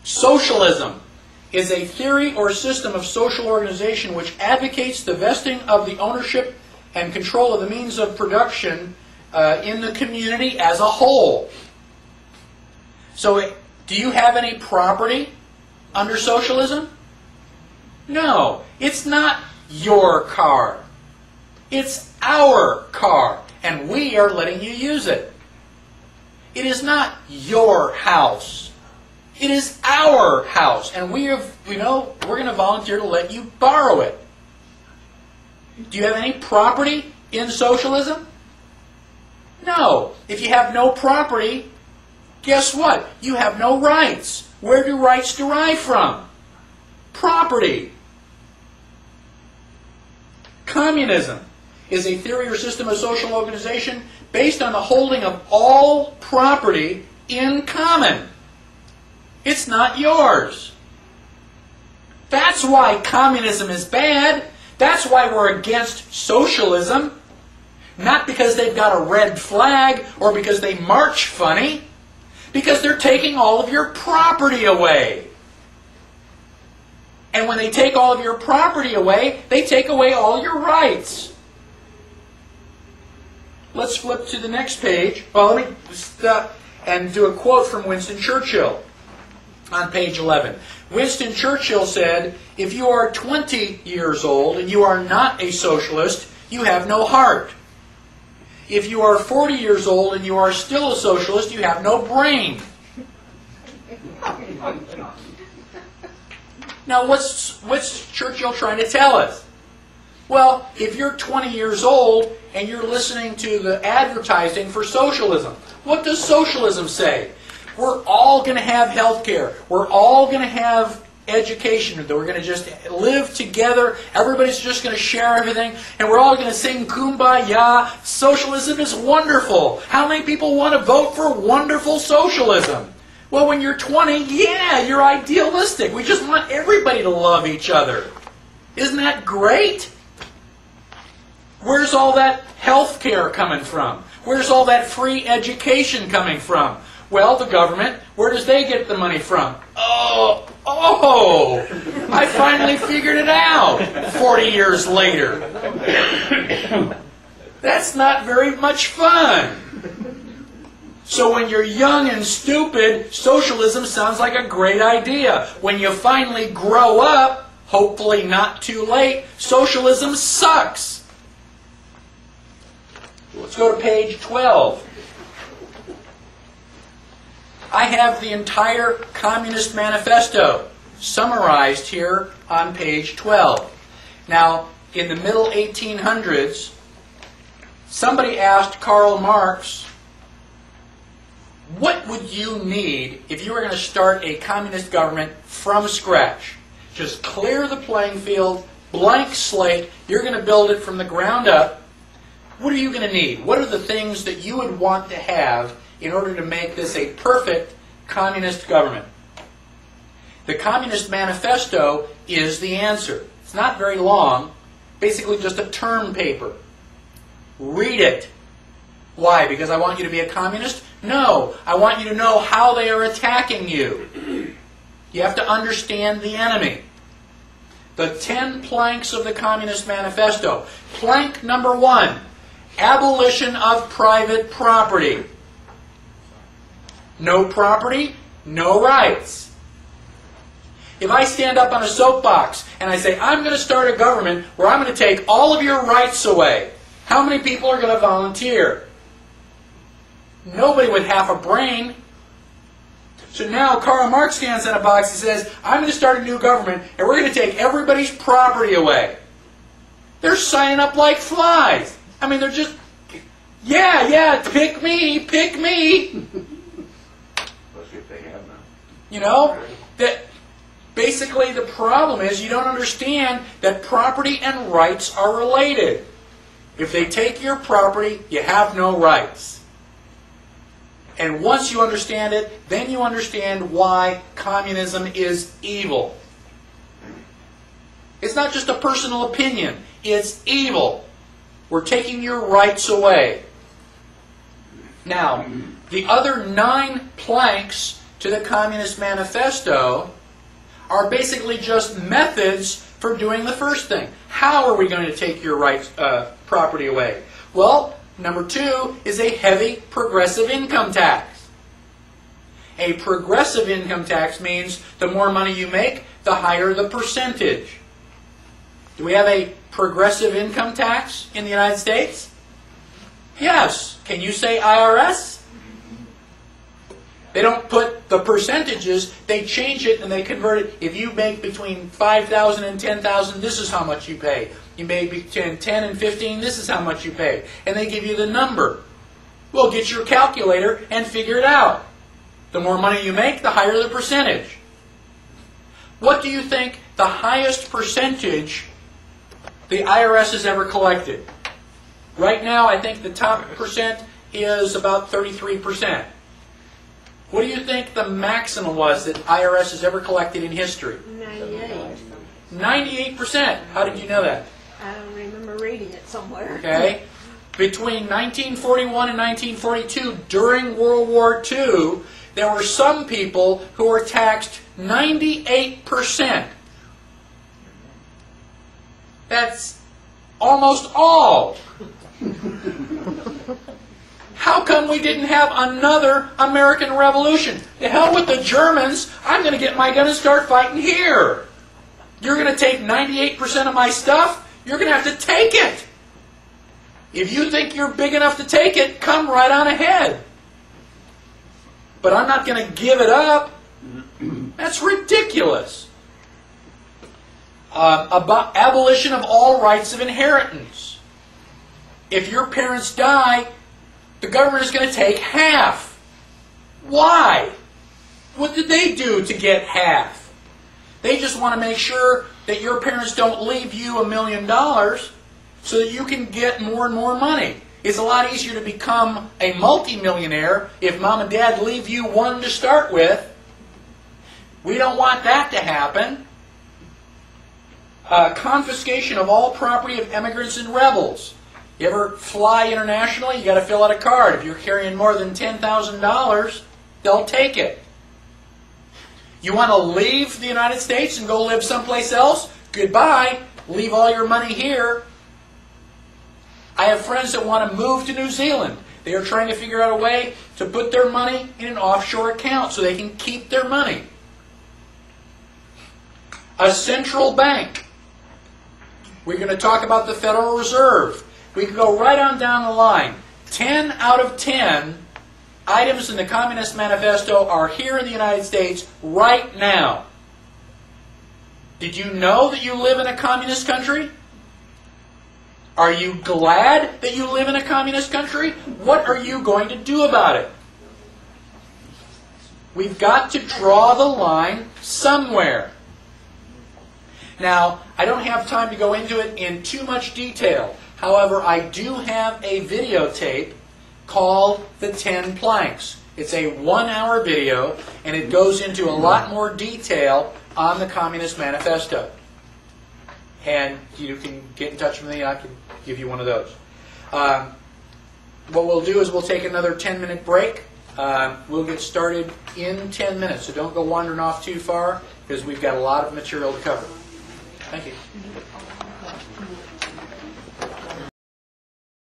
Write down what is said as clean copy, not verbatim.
Socialism is a theory or system of social organization which advocates the vesting of the ownership and control of the means of production in the community as a whole. So, do you have any property under socialism? No, it's not your car. It's our car, and we are letting you use it. It is not your house. It is our house, and we're going to volunteer to let you borrow it. Do you have any property in socialism? No. If you have no property, guess what? You have no rights. Where do rights derive from? Property. Communism is a theory or system of social organization based on the holding of all property in common. It's not yours. That's why communism is bad. That's why we're against socialism. Not because they've got a red flag or because they march funny. Because they're taking all of your property away. And when they take all of your property away, they take away all your rights. Let's flip to the next page. Well, let me stop and do a quote from Winston Churchill on page 11. Winston Churchill said, "If you are 20 years old and you are not a socialist, you have no heart. If you are 40 years old and you are still a socialist, you have no brain." Now, what's Churchill trying to tell us? Well, if you're 20 years old and you're listening to the advertising for socialism, what does socialism say? We're all going to have health care. We're all going to have education. We're going to just live together. Everybody's just going to share everything. And we're all going to sing Kumbaya. Socialism is wonderful. How many people want to vote for wonderful socialism? Well, when you're 20, yeah, you're idealistic. We just want everybody to love each other. Isn't that great? Where's all that health care coming from? Where's all that free education coming from? Well, the government. Where does they get the money from? Oh, I finally figured it out 40 years later. That's not very much fun. So when you're young and stupid, socialism sounds like a great idea. When you finally grow up, hopefully not too late, socialism sucks. Let's go to page 12. I have the entire Communist Manifesto summarized here on page 12. Now, in the middle 1800s, somebody asked Karl Marx, what would you need if you were going to start a communist government from scratch? Just clear the playing field, blank slate, you're going to build it from the ground up. What are you going to need? What are the things that you would want to have in order to make this a perfect communist government? The Communist Manifesto is the answer. It's not very long, basically just a term paper. Read it. Why? Because I want you to be a communist? No, I want you to know how they are attacking you. You have to understand the enemy. The 10 planks of the Communist Manifesto. Plank number 1, abolition of private property. No property, no rights. If I stand up on a soapbox and I say, I'm going to start a government where I'm going to take all of your rights away, how many people are going to volunteer? Nobody with half a brain. So now Karl Marx stands in a box and says, I'm going to start a new government and we're going to take everybody's property away. They're signing up like flies. I mean, they're just, yeah, pick me, pick me. You know, that basically the problem is you don't understand that property and rights are related. If they take your property, you have no rights. And once you understand it, then you understand why communism is evil. It's not just a personal opinion. It's evil. We're taking your rights away. Now, the other 9 planks to the Communist Manifesto are basically just methods for doing the first thing. How are we going to take your rights, property away? Well, number 2 is a heavy progressive income tax. A progressive income tax means the more money you make, the higher the percentage. Do we have a progressive income tax in the United States? Yes. Can you say IRS? They don't put the percentages, they change it and they convert it. If you make between $5,000 and $10,000, this is how much you pay. You make between 10 and 15, this is how much you pay. And they give you the number. Well, get your calculator and figure it out. The more money you make, the higher the percentage. What do you think the highest percentage the IRS has ever collected? Right now, I think the top percent is about 33%. What do you think the maximum was that IRS has ever collected in history? 98. 98%. How did you know that? I don't remember reading it somewhere. Okay. Between 1941 and 1942, during World War II, there were some people who were taxed 98%. That's almost all. How come we didn't have another American Revolution? The hell with the Germans. I'm going to get my gun and start fighting here. You're going to take 98% of my stuff? You're going to have to take it. If you think you're big enough to take it, come right on ahead. But I'm not going to give it up. That's ridiculous. About abolition of all rights of inheritance. If your parents die, the government is going to take half. Why? What did they do to get half? They just want to make sure that your parents don't leave you $1 million so that you can get more and more money. It's a lot easier to become a multimillionaire if mom and dad leave you one to start with. We don't want that to happen. Confiscation of all property of immigrants and rebels. You ever fly internationally? You got to fill out a card. If you're carrying more than $10,000, they'll take it. You want to leave the United States and go live someplace else? Goodbye. Leave all your money here. I have friends that want to move to New Zealand. They are trying to figure out a way to put their money in an offshore account so they can keep their money. A central bank. We're going to talk about the Federal Reserve. We can go right on down the line. 10 out of 10 items in the Communist Manifesto are here in the United States right now. Did you know that you live in a communist country? Are you glad that you live in a communist country? What are you going to do about it? We've got to draw the line somewhere. Now, I don't have time to go into it in too much detail. However, I do have a videotape called The 10 Planks. It's a 1-hour video, and it goes into a lot more detail on the Communist Manifesto. And you can get in touch with me, and I can give you one of those. What we'll do is we'll take another 10-minute break. We'll get started in 10 minutes, so don't go wandering off too far, because we've got a lot of material to cover. Thank you.